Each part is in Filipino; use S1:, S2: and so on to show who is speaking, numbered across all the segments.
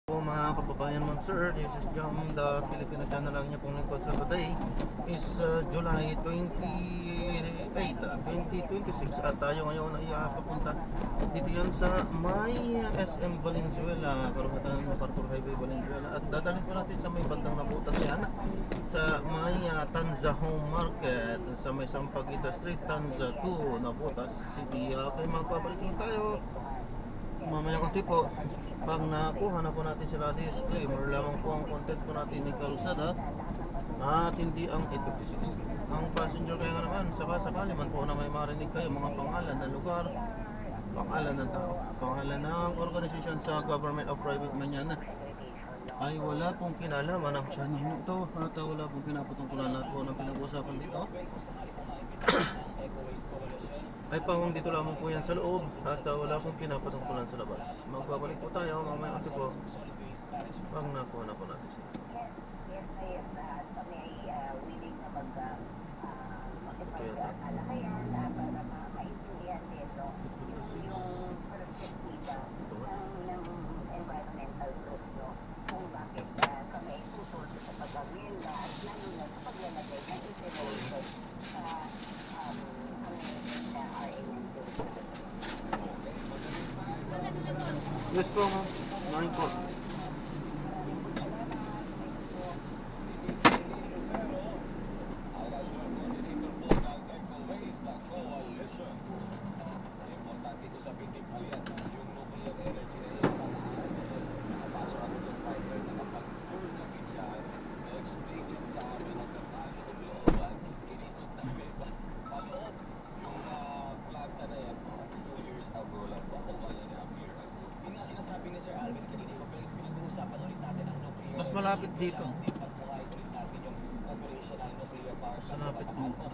S1: Po mga kababayan, ma'am sir, this is Jam, the Filipino channel lang niya pong lingkod sa today is July 28, 2026 at tayo ngayon ay papunta dito yan sa may SM Valenzuela, karugatan MacArthur Highway Valenzuela, at dadalhin po natin sa may bandang nabutas yan sa may Tanza Home Market sa may Sampaguita Street, Tanza 2, Nabutas City. Okay, magpapalik lang tayo mamaya konti po. Pag nakuha na po natin sila disclaimer, lamang po ang content po natin ni Kalsada at hindi ang 856. Ang passenger kaya nga naman, sakali man po na may marinig kayo mga pangalan ng lugar, pangalan ng tao, pangalan ng organisasyon sa government o private man yan, ay wala pong kinalaman ang channel nito at wala pong pinapatungkulan lahat po ng pinag-uusapan dito ay pangong dito lamang po yan sa loob at wala pong pinapatungkulan sa labas. Magbabalik po tayo mamaya kasi po pag nakuha na po natin sila. Ito yata ito nga environmental group, no? Kung bakit kami tutulong sa pagawin na lalo na sa paglalagay ng information sa yes po, ma'am. Morning po. Mas malapit dito. Mas malapit dito.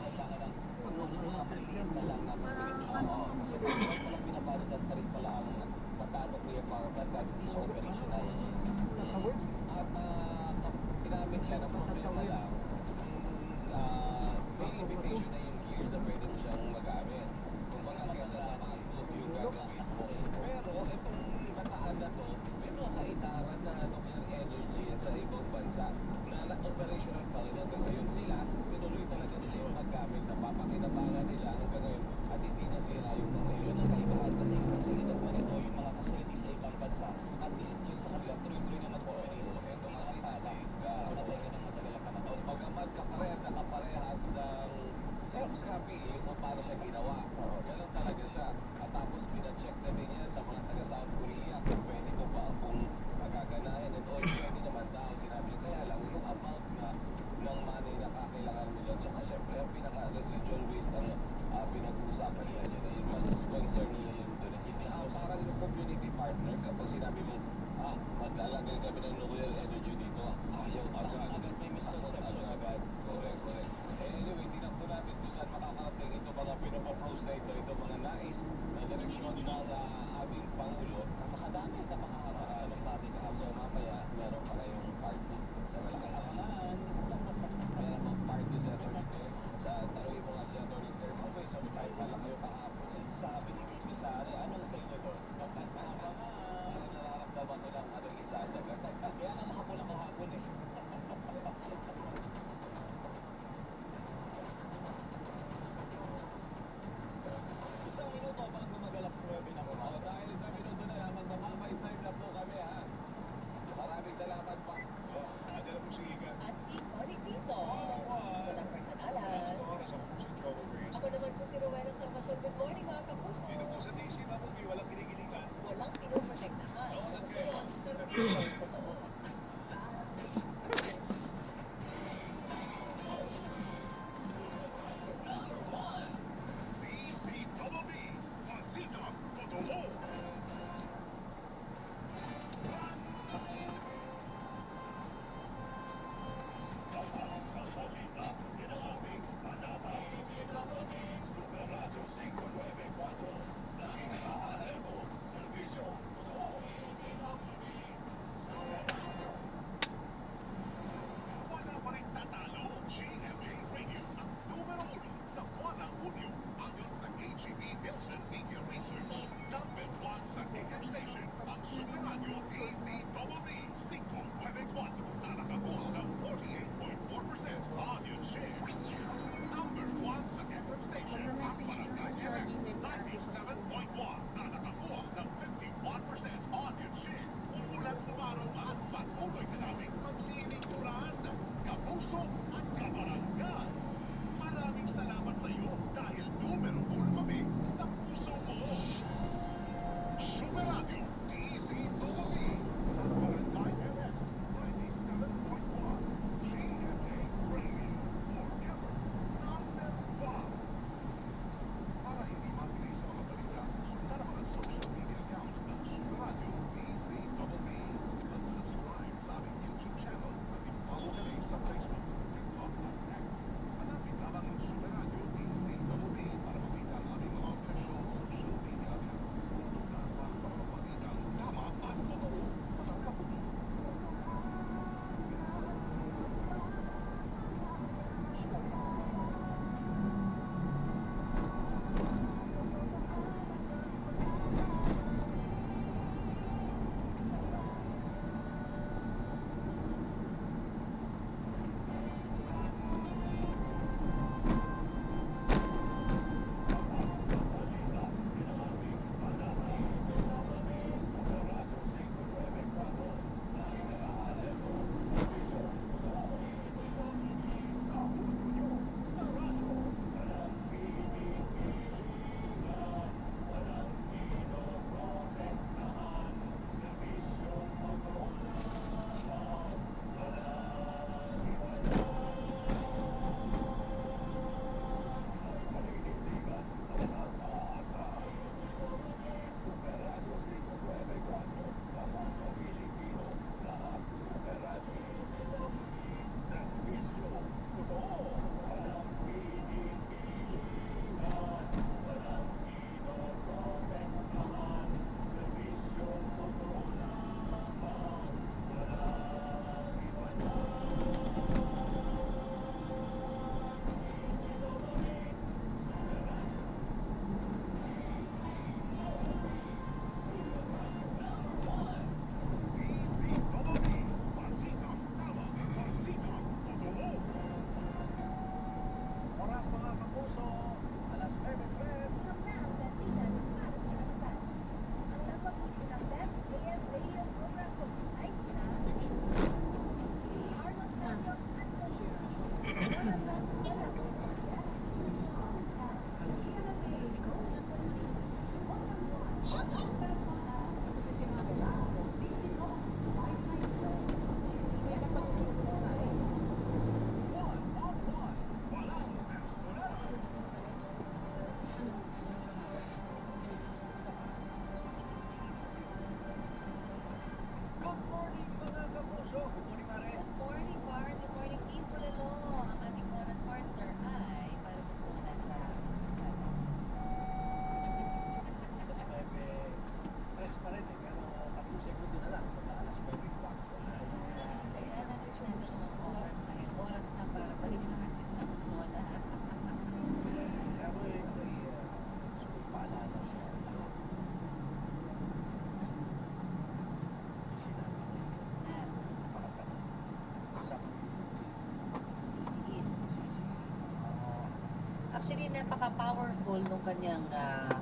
S2: Actually, napaka-powerful nung kanyang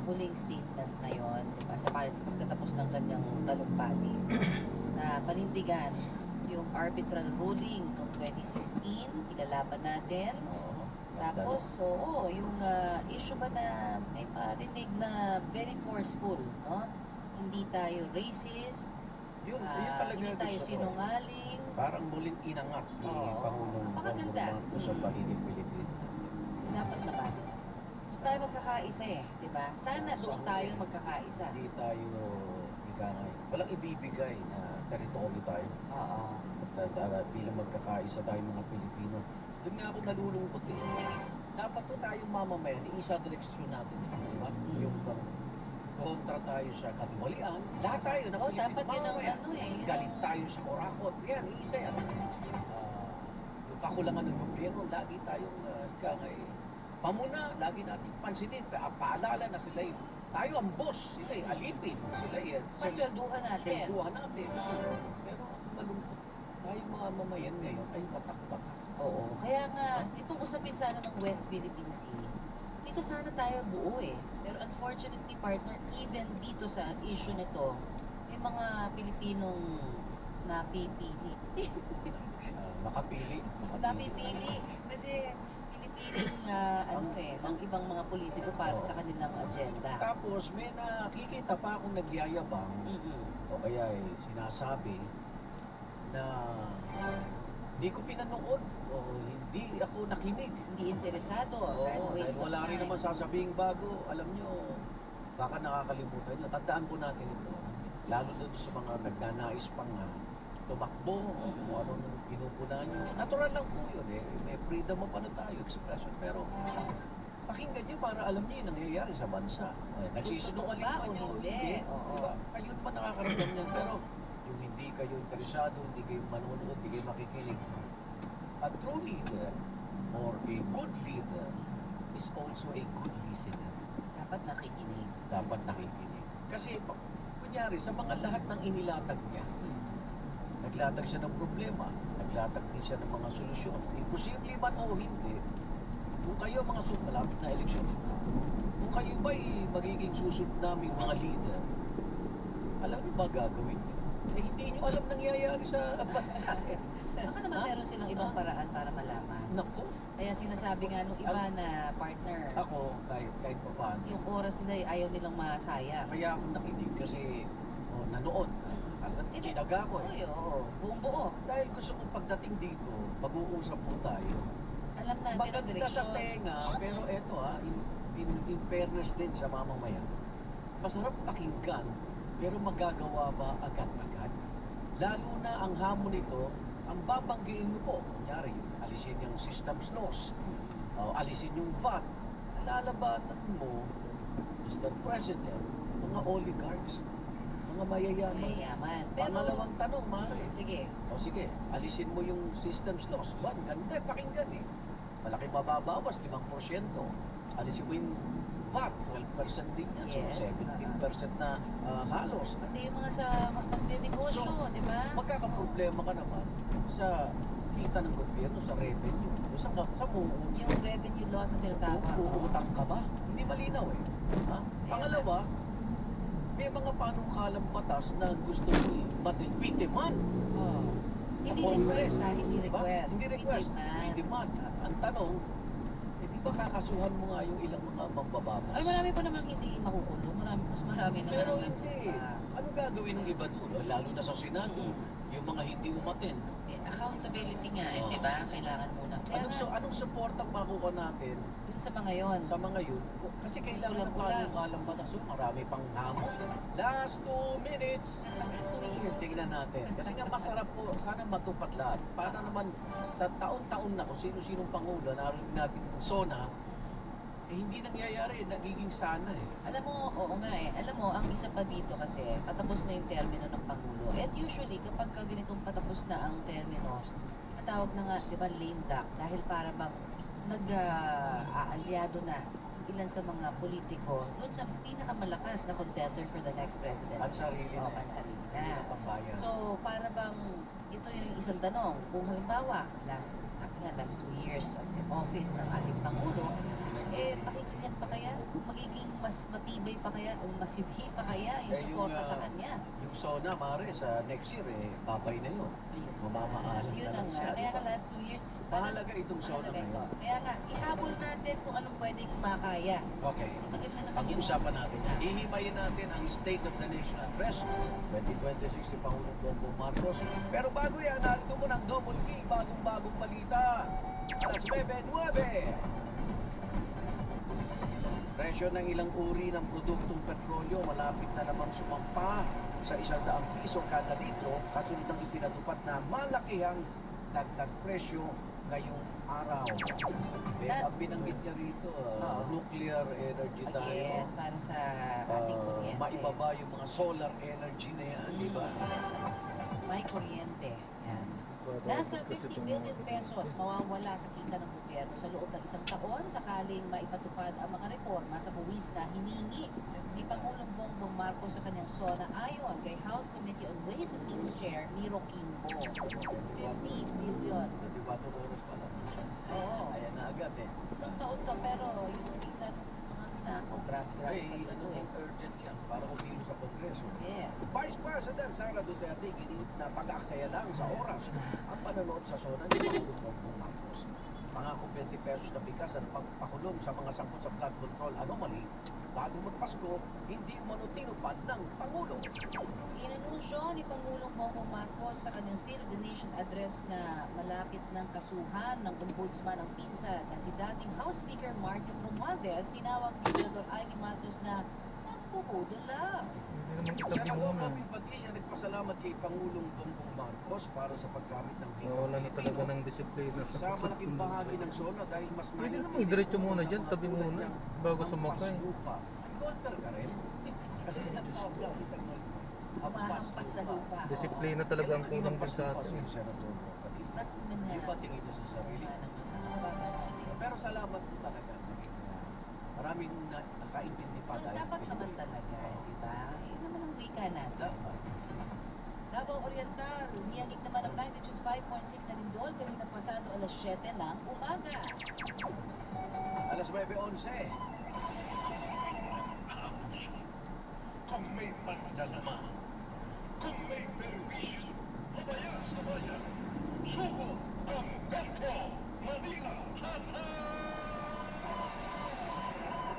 S2: huling statement na yon, di ba? Sa pagkatapos ng kanyang talumpati na panindigan yung arbitral ruling noong 2016, ilalaban natin.
S3: Oo.
S2: Tapos, oo, yung issue ba na may parinig na very forceful, no? Hindi tayo racist,
S3: Yun talaga
S2: hindi tayo
S3: gusto ko.
S2: sinungaling.
S3: Parang muling inangat ni
S2: Oo.
S3: Pangulong Bongbong
S2: Napakaganda.
S3: Marcos sa pagiging Pilipino.
S2: Dapat naman. Gusto tayo magkakaisa eh, di ba? Sana doon tayo magkakaisa.
S3: Hindi tayo igangay. Walang ibibigay na teritoryo tayo.
S2: Oo.
S3: At bilang magkakaisa tayo mga Pilipino. Doon nga ako nalulungkot eh. Dapat to tayong mamamayan, isa direksyon natin. Di ba? Yung kontra tayo sa katiwalian. Lahat tayo na
S2: Oo,
S3: Pilipino
S2: dapat yun ang
S3: mamamayan.
S2: ano eh.
S3: Galit tayo sa kurakot. Yan, isa yan. Yung kakulangan ng gobyerno, lagi tayong ikangay pamuna, lagi natin pansinin. Paalala na sila yun. Tayo ang boss, sila yung alipin. Sila yung
S2: Paswelduhan natin.
S3: swelduhan natin. Pero malungkot. Tayong mga mamayan ngayon ay patak-patak.
S2: Oo. Kaya nga, itong usapin sana ng West Philippine Sea, dito sana tayo buo eh. Pero unfortunately, partner, even dito sa issue nito, may mga Pilipinong napipili.
S3: Makapili.
S2: Napipili. Kasi pinipiling ng ibang mga politiko para sa kanilang agenda.
S3: Tapos may nakikita pa akong nagyayabang o kaya sinasabi na hindi ko pinanood o hindi ako nakinig.
S2: Hindi interesado.
S3: Dahil wala rin naman sasabing bago. Alam nyo, baka nakakalimutan nyo. Tandaan po natin ito. Lalo na sa mga nagnanais pang tumakbo o kung ano nung pinupuna nyo. Natural lang po yun eh. May freedom of ano tayo, expression. Pero pakinggan nyo para alam nyo yung nangyayari sa bansa. Nagsisinungaling
S2: ba o
S3: nyo.
S2: hindi? Oo.
S3: Diba? Kayo naman nakakaramdam yan. Pero yung hindi kayo interesado, hindi kayo manonood, hindi kayo makikinig. A true leader or a good leader is also a good listener.
S2: Dapat nakikinig.
S3: Dapat nakikinig. Kasi, kunyari, sa mga lahat ng inilatag niya, naglatag siya ng problema, naglatag din siya ng mga solusyon. Imposible man o hindi, kung kayo mga malapit na eleksyon, kung kayo ba'y magiging susunod namin mga leader, alam niyo ba gagawin niyo? Eh, hindi niyo alam nangyayari sa bansa.
S2: Baka naman meron silang ibang paraan para malaman.
S3: Naku,
S2: Kaya sinasabi nga nung iba na partner,
S3: ako, kahit pa paano.
S2: yung oras nila ay ayaw nilang masayang.
S3: Kaya ako nakinig kasi nanood. Talagang tinaga ko eh.
S2: Oo, buong buo.
S3: Dahil gusto kong pagdating dito, mag-uusap po tayo.
S2: Alam natin ang
S3: Maganda sa
S2: direksyon.
S3: tenga, pero eto in fairness din sa mamamayan, masarap pakinggan, pero magagawa ba agad-agad? Lalo na ang hamon nito, ang babanggiin mo po, kunyari, alisin yung systems loss, o alisin yung VAT, lalabanan mo, Mr. President, mga oligarchs, mga mayayaman.
S2: Mayayaman. Pero,
S3: Pangalawang tanong, Mare.
S2: sige,
S3: O sige, alisin mo yung systems loss. Ba, ganda, pakinggan eh. Malaki mababawas, 5%. Alisin mo yung VAT, 12% din yan.
S2: Yes.
S3: So, 17% na halos.
S2: pati yung mga sa magnenegosyo, di ba?
S3: Magkakaproblema ka naman sa kita ng gobyerno, sa revenue. Sa
S2: Yung revenue loss na tinatawag.
S3: uutang ka ba? Hindi malinaw eh. Ha? Pangalawa, may mga panukalang batas na gusto mo matipitiman.
S2: Oh. Hindi
S3: Congress.
S2: request, hindi
S3: Diba?
S2: request.
S3: Hindi request.
S2: Demand.
S3: Demand. Ang tanong, di ba kakasuhan mo nga yung ilang mga mambabatas?
S2: Ay, marami pa namang hindi makukulong. Mas marami na
S3: Pero
S2: naman.
S3: hindi. Ano gagawin ng iba doon? Lalo na sa Senado, yung mga hindi umaten.
S2: Accountability nga, di ba? Kailangan muna. Kaya
S3: Anong support ang makuha natin
S2: dun sa mga yon.
S3: sa mga yun? Kasi kailangan ng
S2: Kulang-kulang.
S3: panukalang batas. So, marami pang hamon. Last 2 minutes. Tingnan natin. Kasi nga masarap po, sana matupad lahat. Para naman sa taon-taon na kung sino-sinong Pangulo, narinig natin yung SONA, eh hindi nangyayari, nagiging sana eh.
S2: Alam mo, oo nga eh. Alam mo, ang isa pa dito kasi, patapos na yung termino ng Pangulo. At usually, kapag ganitong patapos na ang termino, matawag na nga, di ba, lame duck. Dahil para bang nag-aalyado na ilan sa mga politiko doon sa pinakamalakas na contender for the next president.
S3: At sarili na.
S2: Pansarili
S3: Hindi
S2: na.
S3: na pambayan.
S2: So, para bang, ito yung isang tanong. Kung halimbawa, last 2 years of the office ng ating Pangulo, pakikinggan pa kaya? Magiging mas matibay pa kaya o mas hindi pa kaya yung suporta sa kanya?
S3: Yung SONA, Mare, sa next year, babay na yun.
S2: Ayun.
S3: Mamamaalam
S2: Yun
S3: na lang
S2: ang nga.
S3: siya.
S2: Kaya
S3: di
S2: ka
S3: ba?
S2: last 2 years,
S3: Mahalaga itong SONA
S2: mahalaga ito.
S3: ngayon.
S2: Kaya nga, ihabol natin kung anong pwedeng makaya.
S3: Okay.
S2: Maganda naman
S3: Pag-uusapan natin. Ihimayin natin ang State of the Nation Address 2026 si Pangulong Bongbong Marcos. Pero bago yan, narito mo ng Double P, bagong-bagong balita. Alas 9:09. Presyo ng ilang uri ng produktong petrolyo malapit na namang sumampa sa 100 piso kada litro kasunod ng ipinatupad na malakihang dagdag presyo ngayong araw. Ang binanggit niya rito, nuclear energy tayo.
S2: Yes, para sa ating kuryente.
S3: Maibaba yung mga solar energy na yan, di ba?
S2: May kuryente. Yan. Nasa 50 billion pesos mawawala sa kita ng gobyerno sa loob ng isang taon sakaling maipatupad ang mga reforma sa buwis na hiningi ni Pangulong Bongbong Marcos sa kanyang SONA ayon kay House Committee on Ways and Means Chair Miro Quimbo. 50 billion.
S3: 24 oras pa lang.
S2: Oo.
S3: Ayan na agad eh.
S2: Isang taon to pero yung tingnan mga nako, grabe
S3: Urgent yan para mabihin sa Kongreso.
S2: Yes.
S3: Vice President Sara Duterte ginit na pag-aksaya lang sa oras ang panonood sa SONA ni Pangulong Bongbong Marcos. Pangako 20 pesos na bigas at pagpakulong sa mga sangkot sa flood control anomaly bago magpasko, hindi manutinupad ng Pangulo.
S2: Inanunsyo ni Pangulong Bongbong Marcos sa kanyang State of the Nation address na malapit ng kasuhan ng ombudsman ang pinsan na si dating House Speaker Martin Romualdez, tinawag ni Senador Amy Marcos na nagpupudol lang.
S1: Hindi naman itabi
S3: Senador
S1: muna.
S3: Robin Padilla nagpasalamat kay Pangulong Bongbong Marcos para sa paggamit ng
S1: Wala na talaga ng disiplina
S3: sa malaking bahagi ng SONA dahil mas
S1: Pwede naman idiretso muna dyan, tabi muna, bago sumakay.
S3: Golfer ka rin? Kasi nagpapla kita ng
S2: Humahampas sa lupa.
S1: Disiplina talaga ang kulang din sa atin.
S3: Senador Padilla.
S2: Ba't naman
S3: Hindi
S2: na?
S3: ba tingin niya sa sarili? Pero salamat po talaga. Maraming nakaintindi pa dahil
S2: Dapat naman talaga, di ba? Yun naman ang wika natin.
S3: Dapat.
S2: Davao Oriental, niyagig naman ang magnitude 5.6 na lindol kanina pasado alas 7 ng umaga.
S3: Alas 9:11.
S4: Kung may pandalama, kung may perwisyo, mabaya sa bayan, suko ang Metro Manila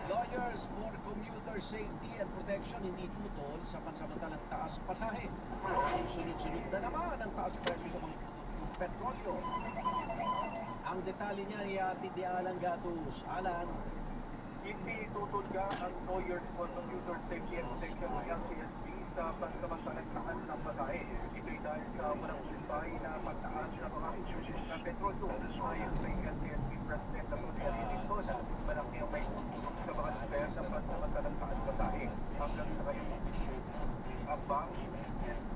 S3: Lawyers for Commuter Safety and Protection hindi tutol sa pansamantalang taas pasahe. Sunod-sunod na naman ang taas presyo sa mga produktong petrolyo. Ang detalye niya ni Ate Di Alan Gatus. Alan,
S4: Hindi tutulga ang Lawyers for Commuter Safety and Protection o LCSP sa pansamantalang taas ng basahe. Ito'y dahil sa walang silbahay na pagtaas ng mga presyo ng petrolyo. Ayon kay LCSP President na Tulio Lindon, malaki ang may tutulong sa mga lugar sa pansamantalang taas basahe. Hanggang sa ngayon, ang bank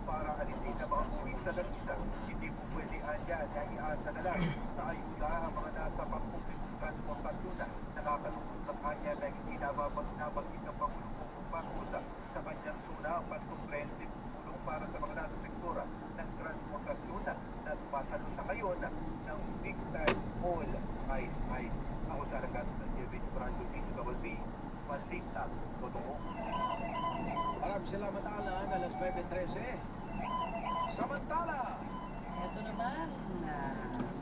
S4: para alisin na mga uwi sa lanita. Hindi po pwede anya na iasa na lang sa ayuda ang mga nasa pampublikong transportasyon na nakakalungkot ng anya na hindi nabanggit ng Pangulong Bongbong Marcos sa kanyang suna ang pan-comprehensive tulong para sa mga nasa sektora ng transportasyon na tumasalo sa ngayon ng big time all ice. Ako sa alagat ng David Brando Beach, Bawal B, Malita, Totoo.
S3: maraming salamat Alan. Alas 9:13. Samantala,
S2: Ito naman,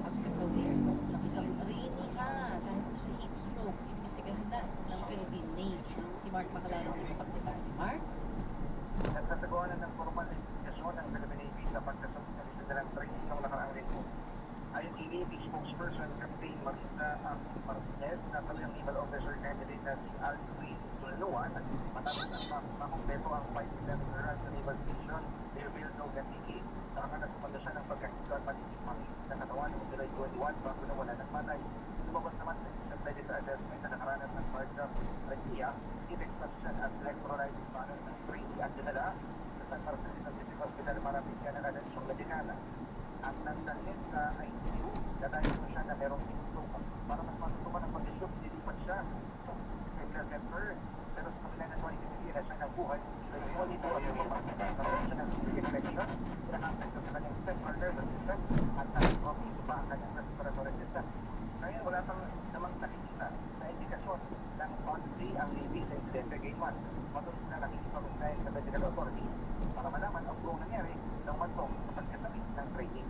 S2: pagkasawir ng isang rainy ka dahil po sa heat stroke, inimbestigahan na ng Philippine Navy. Si Mark Bacalaro ang pagdebate. Mark?
S5: Nagsasagawa na ng formal na investigasyon ng Philippine Navy sa pagkasabot ng isa nilang training ng nakaraang linggo. Ayon kay Navy spokesperson Captain Marisa Martinez na talagang naval officer candidate na si Aldrin Tulaluan, matapos ang makumpleto ang 5-11 runs sa naval station, they revealed no Gatiki. Saka nasumanda siya ng pagkakito at pagkikipang sa katawan ng July 21 bago na wala ng matay. Lumabas naman sa isang medical assessment na nakaranas ng Marja Regia, in-extraction at electrolysis panel ng 3 at dinala sa San Marcos City Hospital para bigyan ng atensyon medikal. Ang nagdalhin sa ICU, dadahin mo siya na merong stroke. Para mas matutukan ang kondisyon, nilipat siya sa medical center. Pero sa kabila na ito, hindi na siya nabuhay. Dahil monitor at nagpapagkakaroon siya ng severe infection, pinakapit sa kanyang central nervous system at nag-commit pa ang kanyang respiratory system. Ngayon, wala pang namang nakikita na indikasyon month, matuloy na nakikipag-ugnayan sa medical authorities para malaman ang buong nangyari ng mantong sa pagkasabi ng training.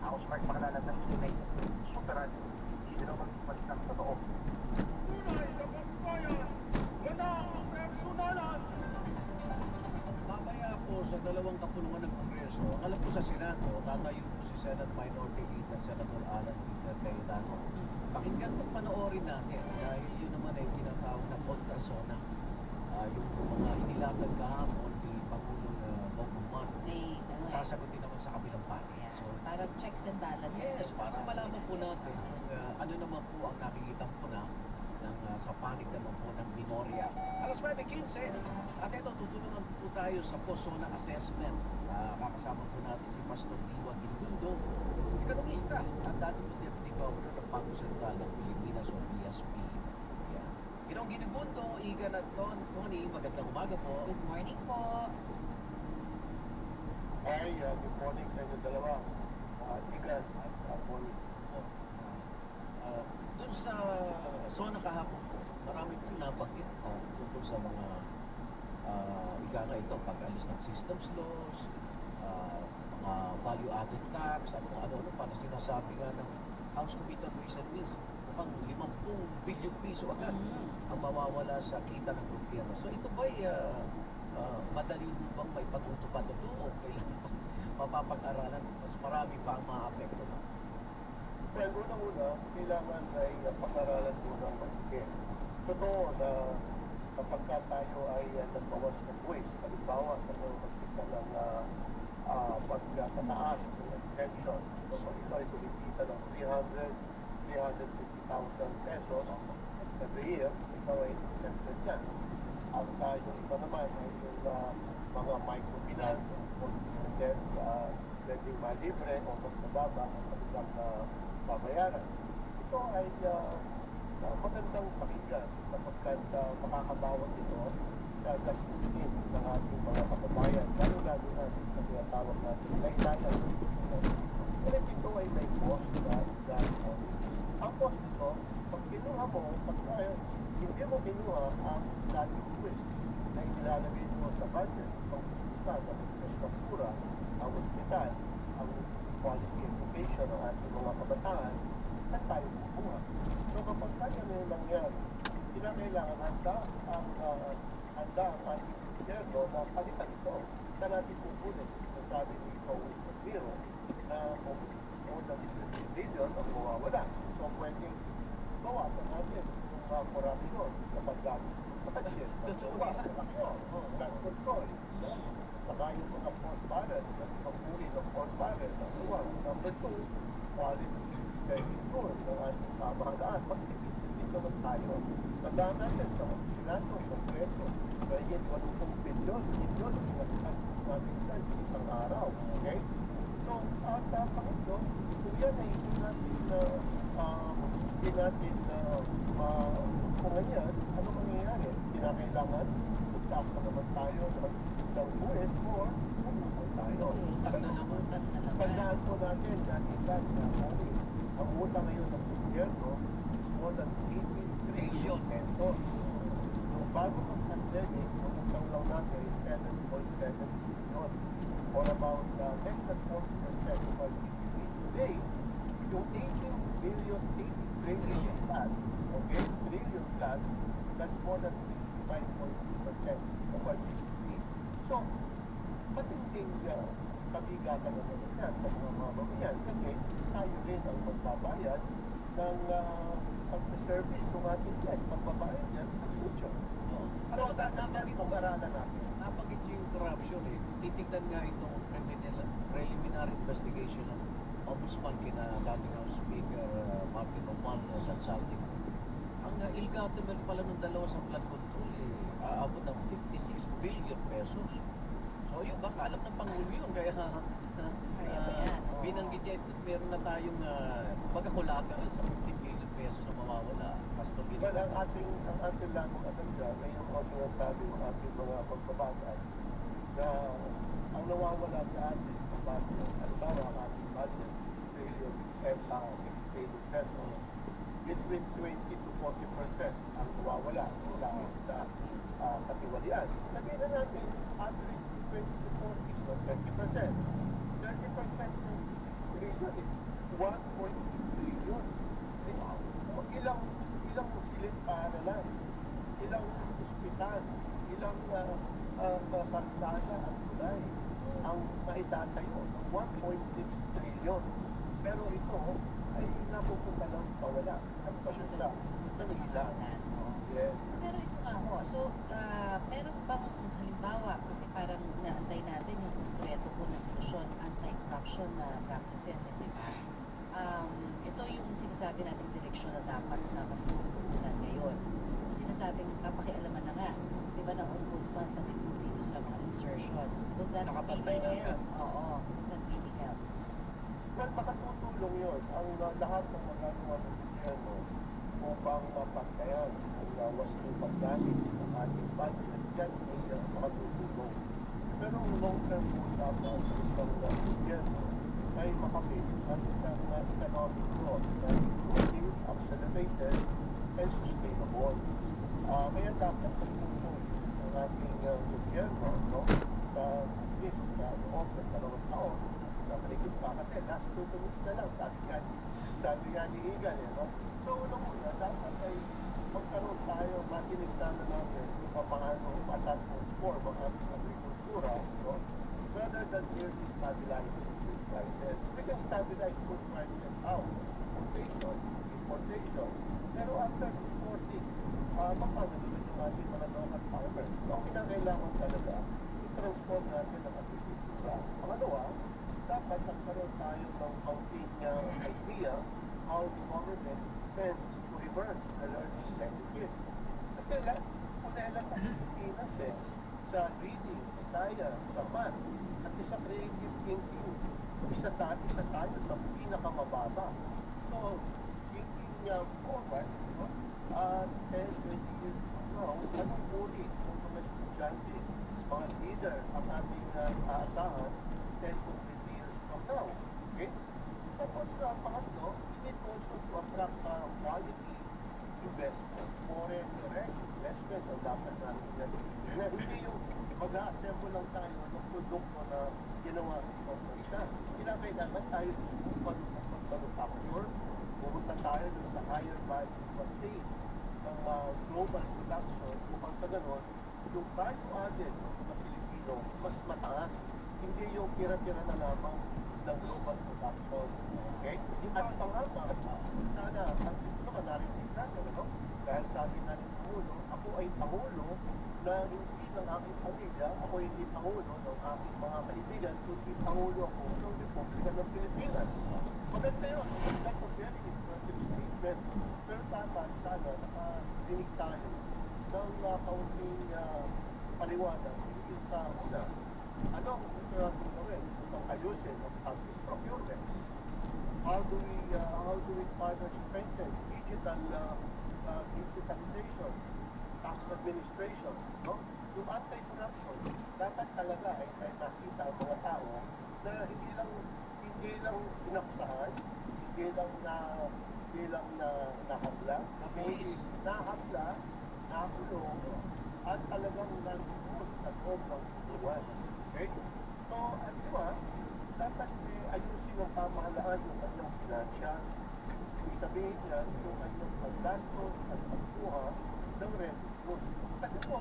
S5: Ako si Mark Pangalanan ng Sinay, Superan, hindi na naman balitang totoo.
S3: Mamaya po sa dalawang kapulungan ng Kongreso, alam po sa Senado, tatayo po si Senate Minority Leader Senator Alan Peter Cayetano. Pakinggan at panoorin natin dahil yun naman ay tinatawag na kontrasona. Yung mga inilatag kahapon ni Pangulong Bongbong.
S2: May,
S3: Sasagutin naman sa kabilang panig.
S2: yeah,
S3: So,
S2: parang checks and balances.
S3: yes, para malaman po natin kung ano naman po ang nakikitang puna ng sa panig naman po ng Minoria. Alas 9:15. At ito, tutulungan po tayo sa post-zona assessment. Kakasama po natin si Pastor Diwa Gingundo, ekonomista at dati po Deputy Governor ng Bangko Sentral ng Pilipinas o BSP. Yan. Ginong Gingundo, Igan at Tony, magandang umaga po.
S2: Good morning po.
S4: Hi, good morning sa inyo dalawa. Igan at Paul.
S3: Doon sa zona kahapon po, marami pong nabanggit tungkol sa mga ika na ito, pag-alis ng systems laws, mga value-added tax, ano para sinasabi nga ng House Committee on Ways and Means, mukhang 50 billion piso agad ang mawawala sa kita ng gobyerno. So ito ba'y madali mo bang may patutupad ito o kailangan mapapag-aralan? Mas marami pa ang maapekto na.
S4: Well, unang-una, kailangan ay pag-aralan mo ng maigi. Totoo na kapag tayo ay nagbawas ng buwis, halimbawa sa magkita ng pagkataas ng exemption, so pag ikaw ay kumikita ng 350,000 pesos every year, ikaw ay exempted yan. Ang yung iba naman ay yung mga microfinance o businesses, pwedeng malibre o mas mababa ang kanilang babayaran. Ito ay magandang pakinggan sapagkat makakabawat ito sa gastusin ng ating mga kababayan, lalo-lalo na sa tinatawag natin kailangan. Ulit ito ay may cost dahil ang cost nito, pag kinuha mo, hindi mo kinuha ang dating twist na inilalagay mo sa budget, pag-usta ng infrastruktura, ang hospital, ang quality education ng ating mga kabataan, na tayo kukuha. So kapag kaya na yung nangyari, kinakailangan handa ang ating gobyerno na palitan ito. Saan natin kukunin? Sabi ni Pauwi Zero na more than 50 billion ang mawawala. So pwedeng bawasan natin yung corruption sa paggamit sa budget. Gun control. Saka yung mga force barrels, ang uri ng force barrels, number one. Number two, quality control ng ating pamahalaan. Magtipid naman tayo. Tandaan natin sa Senado, Kongreso, kaya 80 bilyon ang sinasabi natin sa isang araw. Okay? So, at pangito, kung yan ay hindi natin kung ganyan, ano mangyayari? Kinakailangan, magtaas na naman tayo ng buwis or umutang tayo. Tandaan po natin na ang utang ngayon ng gobyerno is more than 80 trillion pesos. So, bago ng pandemic, ang utang lang natin is 7.7 trillion or about less than 40% of our GDP. Today, yung 18 trillion plus, okay, trillion plus, that's more than 65.2% of our GDP. So, matinding kabigatan na naman yan sa mga mamamayan kasi tayo rin ang magbabayad ng pag-service ng ating debt, magbabayad yan sa future. Ano nabanggit ang aralan natin?
S3: Nabanggit yung corruption eh. Titignan nga itong preliminary investigation ng Ombudsman kina dating House Speaker Martin Romualdez at Saldi. Ang ill-government pala ng dalawa sa flood control aabot ng 56 billion pesos. So yun, baka alam ng Pangulo yun, kaya binanggit niya, meron na tayong pagkakulagan sa 50 billion pesos na mawawala.
S4: Well, ang ating lamang alam dyan, ay yung sinasabi ng ating mga magbabatas na ang nawawala sa ating budget, halimbawa ang ating budget, trillion, 10 billion pesos, between 20 to 40% ang nawawala sa
S3: katiwalian. Sabihin na natin, average 20 to 40, so 20%. 30% ng 6 trillion is 1.6 trillion. Ilang silid paaralan, ilang ospital, ilang kalsada at tulay ang maitatayo ng 1.6 trillion. Pero ito ay napupunta lang pawala. Ang pasya sa Manila. Yes.
S2: Pero ito nga ho, so, meron bang halimbawa, kasi parang naantay natin yung konkreto po na solusyon, anti-corruption na practices, di ba? Ito yung sinasabi nating direksyon na dapat na mas tutunan ngayon. Sinasabing papakialaman na nga, di ba, na ombudsman pati dito sa mga insertions. Would that
S3: Nakapantay na
S2: really
S3: yan.
S2: help? Oo, would that really help?
S3: Well, makatutulong yun. Ang lahat ng magagawa ng gobyerno upang mapantayan ang wastong paggamit ng ating budget, yan ay makatutulong. Pero ang long-term po dapat sa isang gobyerno ay makamit ang isang economic growth na inclusive, accelerated, and sustainable. Kaya dapat magtutulong ang ating gobyerno, no? Sa list na loob ng 2 taon na maligid pa kasi last 2 weeks na lang sabi nga ni Igan, no? So unang-una dapat ay magkaroon tayo, makinig sana natin kung paano matransform ang ating agrikultura, no? Rather than merely stabilizing food prices. We can stabilize food prices out, importation. Pero after importing, paano naman yung ating mga local farmers? So ang kinakailangan talaga, i-transform natin ang agrikultura. Pangalawa, dapat nagkaroon tayo ng counting idea how the government tends to reverse the learning languages. Kasi punela sa Pilipinas sa reading, sa science, sa math, at sa creative thinking, isa tayo sa pinakamababa. So, thinking forward, 10, 20 years from now, anong uri ng mga estudyante, mga leader ang ating aasahan 10 to 20 years from now. Okay? Tapos pangatlo, we need also to attract quality investment, foreign direct investment ang dapat natin yan. Hindi yung mag-a-assemble lang tayo ng produkto na ginawa sa ibang bansa. Kailangan tayo manufacture, pumunta tayo dun sa higher value stage ng global production upang sa ganon, yung value added sa Pilipino mas mataas. Hindi yung tira-tira na lamang ng global production. Okay? At pangapat, sana, ang naman narinig natin, ano? Dahil sabi na ni Pangulo, ako ay Pangulo na hindi ng aking pamilya, ako hindi Pangulo ng aking mga kaibigan, kundi Pangulo ako ng Republika ng Pilipinas. Maganda yun. That's a very interesting statement. Pero dapat, sana, nakarinig tayo ng kaunting paliwanag. Hindi sa una. Ano ang gusto natin gawin? Itong ayusin ng public procurement. How do we further strengthen digitalization, tax administration, no? Yung anti-corruption, dapat talaga ay nakita ang mga tao na hindi lang pinaksahan, hindi lang nahagla, nahagla, nakulong, at talagang nandun sa loob ng buwan. Okay? So, di ba, dapat ayusin ang pamahalaan ng kanyang financial. Ibig sabihin niya, yung kanyang paggastos at pagkuha ng revenue. Kasi po,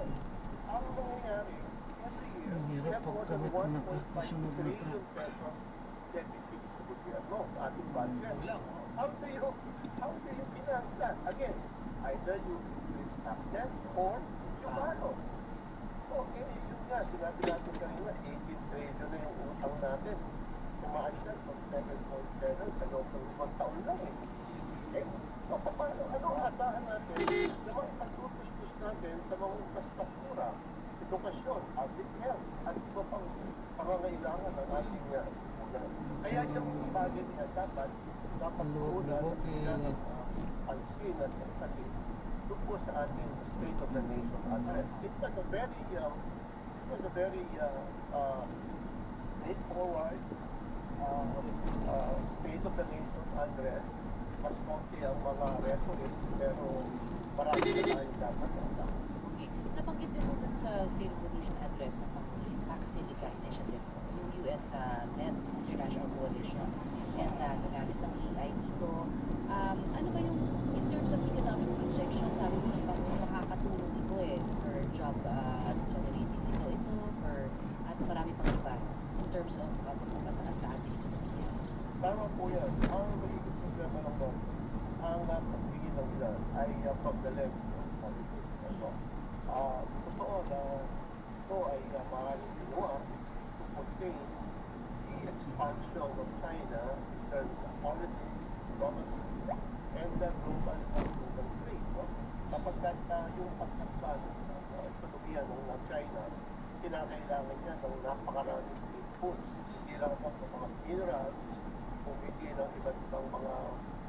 S3: ang nangyayari, every year, we have more than 1.5 trillion pesos deficit sa gobyerno, sa ating budget. How do you finance that? Again, either you increase taxes or you borrow. Okay, yun nga, sinabi natin kanina, 18 trillion na yung utang natin. Kumaan siya from 7.7 sa loob ng 1 taon lang eh. So, paano, ano asahan natin na maipagtutustos natin sa mga infrastruktura, edukasyon, public health, at iba pang pangangailangan ng ating lipunan. Kaya yung bagay niya dapat muna ng pansin at pagsalit doon po sa ating State of the Nation address. It was a very straightforward State of the Nation address. Mas konti ang mga rhetoric, pero marami na tayong dapat.
S2: Okay. nabanggit din po dun sa State of the Nation address ng Pangulong Pax Silica Initiative, yung US-led international coalition, and ginamit ng AI dito. Ano ba yung, in terms of economic projection, sabi ko ng Pangulong, makakatulong ito for job generating ito for, at marami pang iba, in terms of pagpapataas sa ating ekonomiya.
S4: Tama po yan. Ang magiging problema lang doon, ang pagbigay ng ilan ay from the lens of politics. Ano? Totoo na ito ay maaaring ginawa to contain the expansion of China in terms of politics, economy, and the global trade. No? Kapag yung pagkakban ng ekonomiya ng China, kinakailangan niya ng napakaraming inputs, hindi lang ng mga minerals, kung hindi ng iba't ibang mga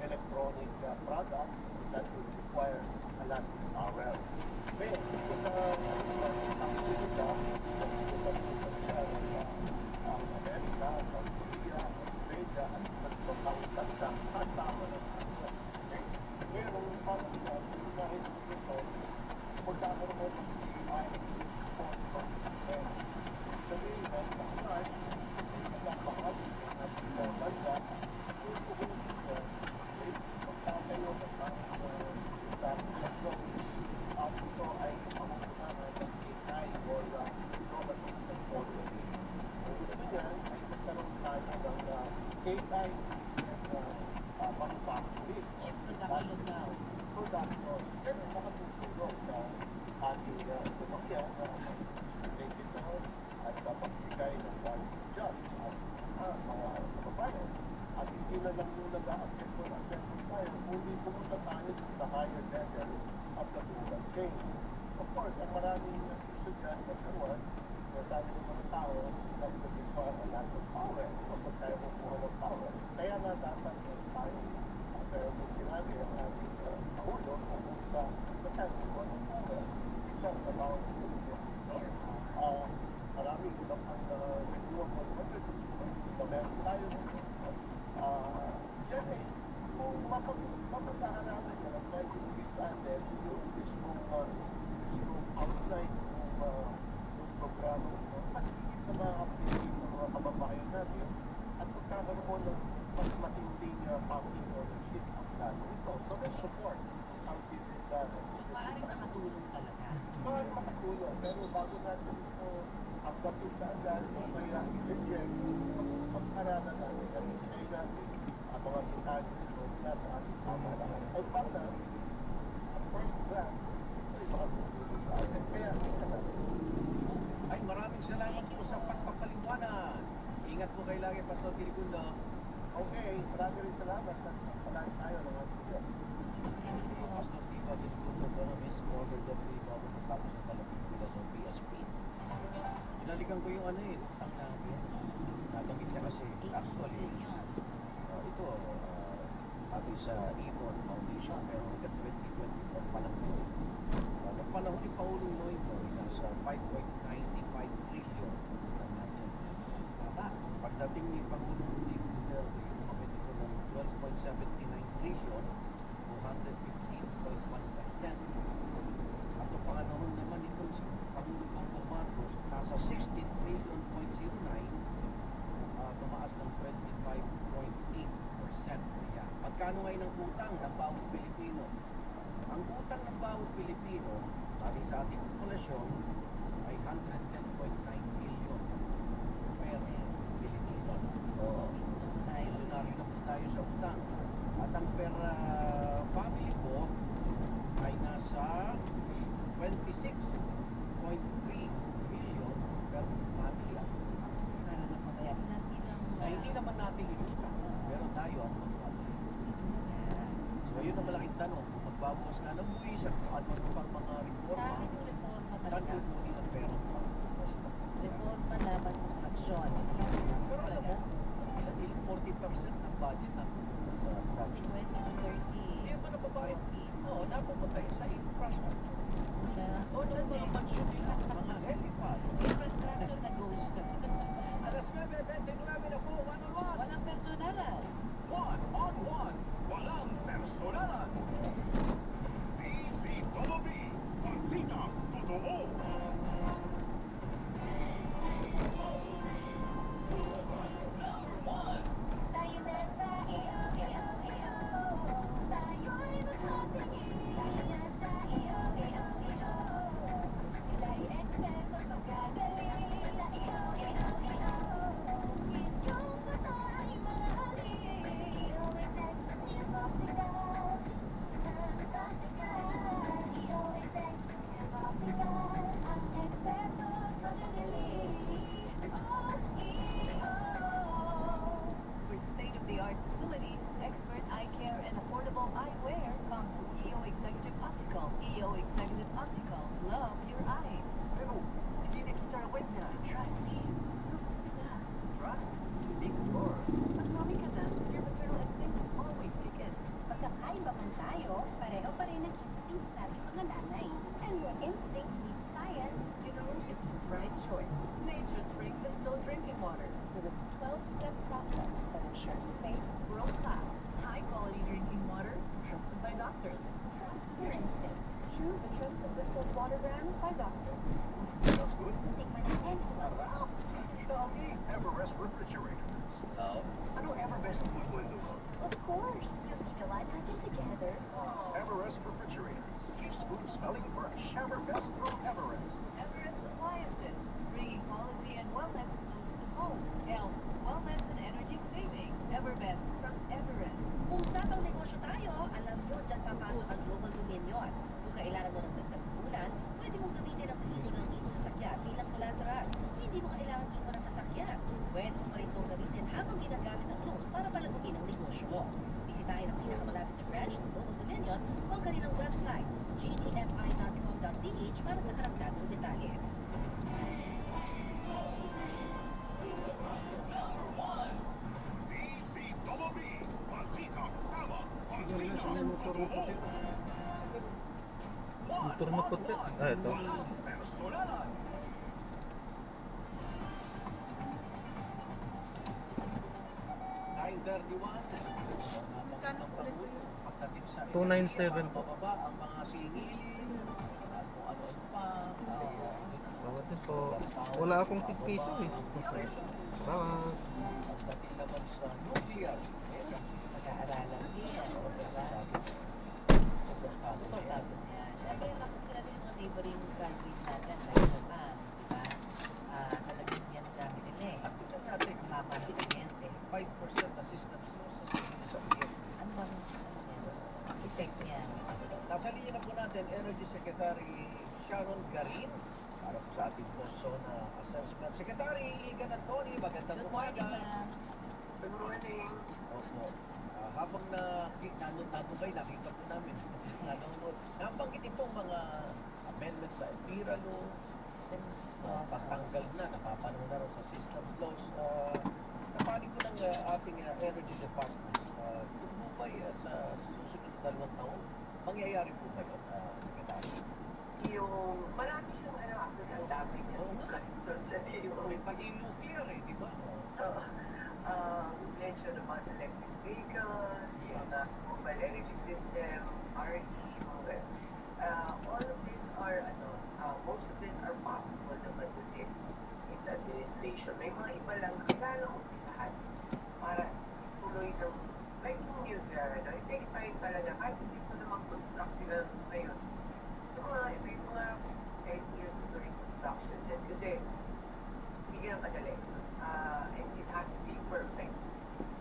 S4: electronic products that will require a lot of power. Kaya, ito sa Amerika, Amerika, South Korea, Australia, at iba't ibang bansa, kasama ng China. Pero, parang kahit ito, magkakaroon ng AI sponsor. Sabihin na, bakit, magkakahal, bansa, yung puhunin niya, magkakayo ng at ito ay pamumunahan ng AI o innovative technology. Ang gusto niya ay magkaroon tayo ng AI and manufacturing.
S2: Production daw.
S4: Production. Pero makatutulong sa ating ekonomiya na related doon at pagbigay ng value jobs at mga kababayan. At hindi na lang yung nag-a-apekto tayo, kundi pumunta tayo sa higher level of the global chain. Of course, ang maraming issue dyan, number one, na tayo ng mga tao, that will require a lot of power. Kapag tayo kukuha ng power. Kaya nga dapat tayo, pero kung sinabi ang ating Pangulo, kung sa tayo kukuha ng power, it's not about maraming ibang renewable energy. So, meron tayo siyempre, kung mapagdahan natin yan, ang may natin yung mismong outline ng programa ito, mas higit na makakapili ng mga kababayan natin at magkakaroon ng mas matinding public ownership ang plano ito. So, let's support ang citizen.
S2: Maaaring makatulong talaga.
S4: Maaaring makatulong, pero bago natin ito hanggang sa agad, mamaya i-reject, pag-aralan natin at i-say natin ang mga detalye nito na sa ating pamahalaan. Ang banda, ang first draft, ito ay makatulong sa atin. Kaya, isa na.
S3: Ay, maraming salamat po sa pagpapaliwanag. Ingat po kayo lagi, Pastor Kirikundo.
S4: Okay, maraming rin salamat at palain tayo ng ating Diyos.
S3: Pastor Tito Kirikundo, Economist, former Deputy Governor tapos ng Palapipilas ng PSP. Inalikan ko yung utang namin. Nabanggit niya kasi, actually, ito, pati sa Ipon Foundation, pero hanggang 2024 pa lang po. Nung panahon ni Paulong Noynoy, nasa 5.95 trillion ang natin. Pagdating ni Pangulong Rodrigo Duterte, umabit ito ng 12.79 trillion, 215.1%. At ang panganahon naman ito si Pangulong Bongbong Marcos, nasa 16 trillion .09, tumaas ng 25.8%. Ayan. Magkano ngayon ang utang ng bawat Pilipino? Ang utang ng bawat Pilipino, sabi sa ating populasyon, ay 110.9 billion per Pilipino. So, milyonaryo na po tayo sa utang. At ang per family po ay nasa 26.3 billion per family ang utang.
S2: Sana na pamayarin natin
S3: Na hindi naman natin inutang, pero tayo ang magpapalito. So, yun ang malaking tanong. Kung magbabawas nga ng buwis at kung ano pang mga reforma,
S2: Kahit yung reforma
S3: saan
S2: talaga.
S3: kukunin ang perang pang-bawas ng
S2: Reforma laban sa korupsyon.
S3: Pero alam mo, ilang 40% ng budget natin sa corruption.
S2: 20 to 30.
S3: Hindi ba nababayad? Oo, napupunta yun sa infrastructure.
S2: Na,
S3: O, yung mga mansyon nila, mga helipad.
S2: infrastructure na goes.
S3: Alas 9:29 na po, one-on-one.
S2: Walang personalan.
S4: One-on-one, walang personalan. DZWB, balita totoo.
S6: with a 12-step process that ensures safe, world-class, high-quality drinking water trusted by doctors. Trust your instinct. Choose the trusted distilled water brand by doctors.
S3: Smells good.
S6: Tikman natin.
S3: Sarap. Yummy. Everest refrigerators. Ano Everbest food mo ito?
S6: Of course, yung ginawa natin together.
S3: Everest refrigerators. Keep food smelling fresh. Everbest from Everest.
S2: Everest Appliances, bringing quality and wellness close to home. Health, wellness, and energy saving. Everbest from Everest.
S7: Kung usapang negosyo tayo, alam nyo, dyan papasok ang Global Dominion. Kung kailangan mo ng dagdag puhunan, pwede mong gamitin ang posisyon ng iyong sasakyan bilang collateral. Hindi mo kailangan iwan ang sasakyan. Pwede mo pa rin itong gamitin habang ginagamit ang loan para palaguin ang negosyo mo. Bisitahin ang pinakamalapit na branch ng Global Dominion o ang kanilang website, gdmi.com.ph para sa karagdagang detalye.
S1: Yan na, may motor na puti. Motor na puti. Ah, ito.
S3: Pagdating sa
S1: 297 po.
S3: Bababa ang mga singilin, at kung ano pa.
S1: Bawat din po. Wala akong tigpiso eh. Bawat.
S3: Pagdating naman sa nuclear,
S2: Pag-aaralan niya.
S3: Supportado.
S2: Yan. Siyempre, bakit sila din mga neighboring countries natin, like Japan, di ba? Talagang yan gamit nila eh.
S3: At ito natin,
S2: Mapapagente.
S3: 5% assistance loss sa savings sa PF.
S2: Ano bang effect niya?
S3: Nasa linya na po natin, Energy Secretary Sharon Garin para po sa ating post-zona assessment. Secretary Igan Antoni, magandang
S2: Good
S3: umaga.
S2: morning, ma'am.
S5: Good morning.
S3: Opo. Habang nandun kayo, nakita po namin. Nanonood. Nabanggit itong mga amendments sa EPIRA law, pagtanggal na, napapanood na rin sa systems laws. Napanig ko ng ating energy department. Kung po ba sa susunod na 2 taon, mangyayari po ba yun, Secretary?
S5: Yung marami siyang ano, actually ang dami niya.
S3: Oo nga. May pag-nuclear eh, di ba?
S5: Mention about electric vehicles, yung mobile energy system, RE, all of these are, most of these are possible naman within its administration. May mga iba lang kailangan umpisahan para tuloy ng, like yung nuclear, it takes time talaga, kahit hindi ko naman construct sila ngayon. So may mga 10 years during construction din, kasi hindi ganun kadali. And it has to be perfect.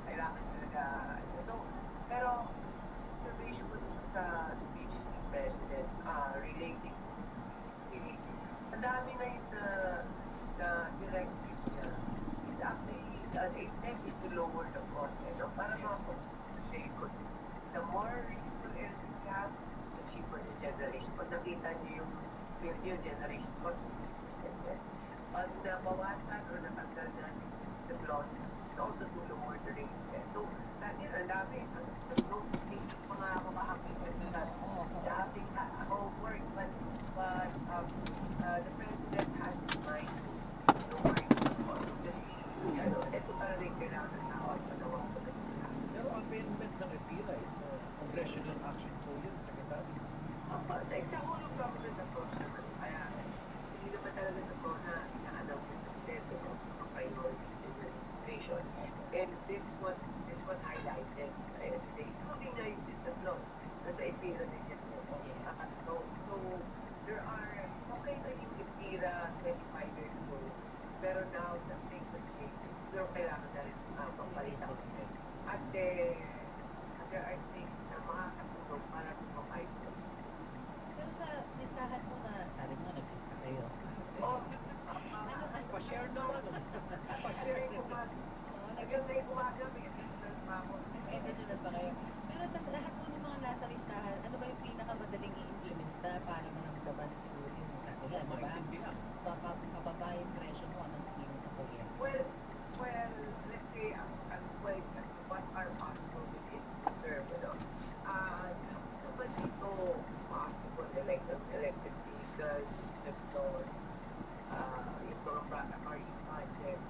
S5: Kailangan talaga, pero observation ko sa speech ni President relating really, ang dami na yung na directive niya is actually, the intent is to lower the cost, para ma-save ko. The more renewable energy we have, the cheaper the generation. Pag nakita niyo yung generation cost, pag nabawasan o natanggal na the clauses, it also to lower the rate. So, natin ang dami. Ang mga mamahakitan na dating homework, but the President has in mind lowering the cost. Ito talaga yung kailangan na ako at panawag ko.
S3: Pero amendment ng EPIRA is congressional action po yun, Secretary.
S5: Sa whole of government approach naman, kaya hindi naman talaga ito na ina-announce yung Presidente ng priorities in the administration. And this was highlighted today, including na yung system law na sa EPIRA din yan. So, there are, okay na yung EPIRA 25 years ago, pero now the things have changed. Pero kailangan na rin pagpalitan. At there are things na makakatulong para tumapay ito.
S2: Pero sa listahan mo na, sabi mo, nag-lista kayo.
S3: Pa-share naman.
S5: Pa-share ko ba? Naganda yung umaga, may assistance pa ako.
S2: May nasunod pa kayo. Pero sa lahat po ng mga nasa listahan, ano ba yung pinakamadaling i-implementa para maramdaman siguro yung sabi nga, di ba?
S3: Maintindihan.
S2: Pababa yung presyo mo, anong tingin sa kuya?
S5: Well, let's say, what are possible within the term, naman dito possible, electric vehicles, yung mga RE projects,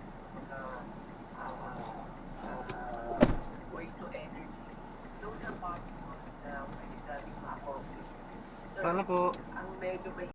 S1: lang po.
S5: ang medyo may